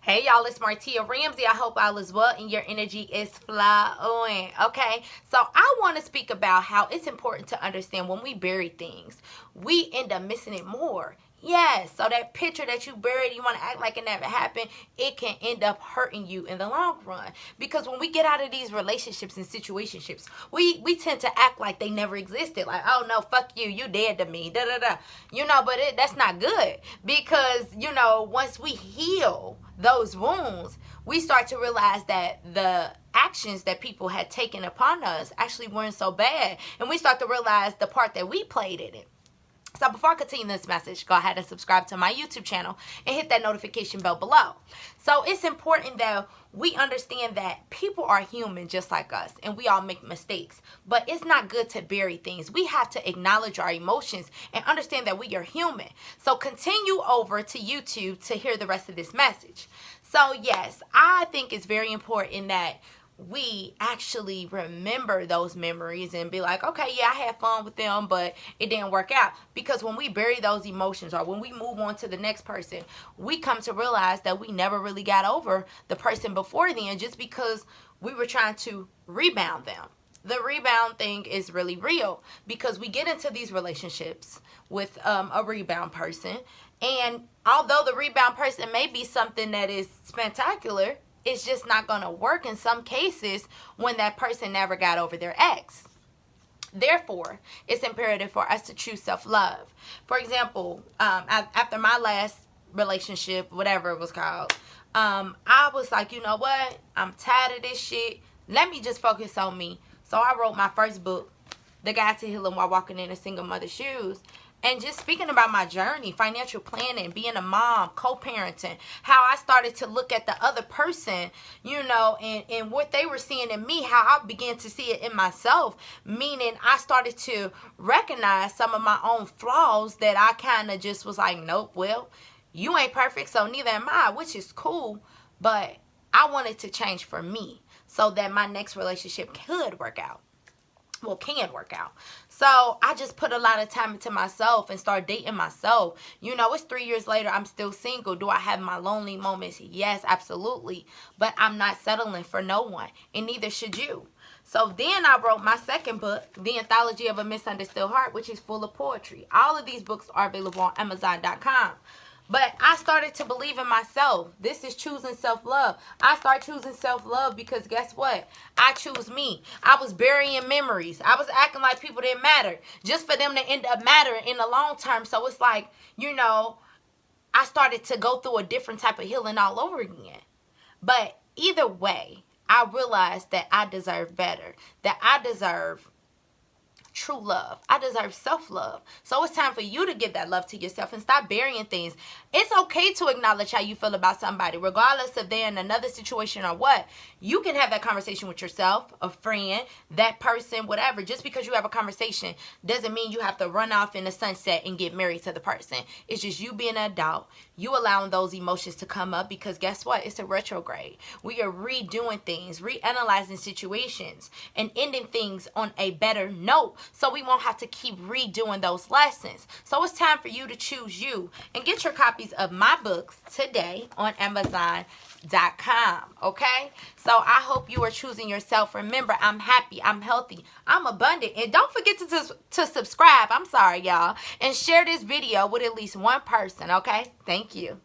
Hey y'all, it's Martia Ramsey. I hope all is well and your energy is flowing. Okay, so I want to speak about how it's important to understand when we bury things, we end up missing it more. Yes, so that picture that you buried, you want to act like it never happened, it can end up hurting you in the long run. Because when we get out of these relationships and situationships, we tend to act like they never existed. Like, oh no, fuck you, you dead to me, da da da. But that's not good. Because, once we heal those wounds, we start to realize that the actions that people had taken upon us actually weren't so bad. And we start to realize the part that we played in it. So before I continue this message, go ahead and subscribe to my YouTube channel and hit that notification bell below. So it's important that we understand that people are human just like us, and we all make mistakes. But it's not good to bury things. We have to acknowledge our emotions and understand that we are human. So continue over to YouTube to hear the rest of this message. So yes, I think it's very important that we actually remember those memories and be like, okay, yeah, I had fun with them, but it didn't work out. Because when we bury those emotions, or when we move on to the next person, we come to realize that we never really got over the person before then, just because we were trying to rebound them. The rebound thing is really real, because we get into these relationships with a rebound person, and although the rebound person may be something that is spectacular, it's just not going to work in some cases when that person never got over their ex. Therefore, it's imperative for us to choose self-love. For example, after my last relationship, whatever it was called, I was like, you know what? I'm tired of this shit. Let me just focus on me. So I wrote my first book, The Guide to Healing While Walking in a Single Mother's Shoes. And just speaking about my journey, financial planning, being a mom, co-parenting, how I started to look at the other person, and what they were seeing in me, how I began to see it in myself, meaning I started to recognize some of my own flaws that I kind of just was like, nope, well, you ain't perfect, so neither am I, which is cool, but I wanted to change for me so that my next relationship could work out. Can work out. So I just put a lot of time into myself and start dating myself. It's 3 years later. I'm still single. Do I have my lonely moments? Yes, absolutely. But I'm not settling for no one, and neither should you. So then I wrote my second book, The Anthology of a Misunderstood Heart, which is full of poetry. All of these books are available on Amazon.com. But I started to believe in myself. This is choosing self-love. I started choosing self-love because guess what? I choose me. I was burying memories. I was acting like people didn't matter just for them to end up mattering in the long term. So it's like, I started to go through a different type of healing all over again. But either way, I realized that I deserve better, that I deserve true love. I deserve self-love. So it's time for you to give that love to yourself and stop burying things. It's okay to acknowledge how you feel about somebody, regardless if they're in another situation or what. You can have that conversation with yourself, a friend, that person, whatever. Just because you have a conversation doesn't mean you have to run off in the sunset and get married to the person. It's just you being an adult, you allowing those emotions to come up, because guess what? It's a retrograde. We are redoing things, reanalyzing situations, and ending things on a better note, so we won't have to keep redoing those lessons. So it's time for you to choose you, and get your copies of my books today on Amazon.com. Okay, so I hope you are choosing yourself. Remember, I'm happy, I'm healthy, I'm abundant, and don't forget to subscribe. I'm sorry, y'all, and share this video with at least one person. Okay, thank you.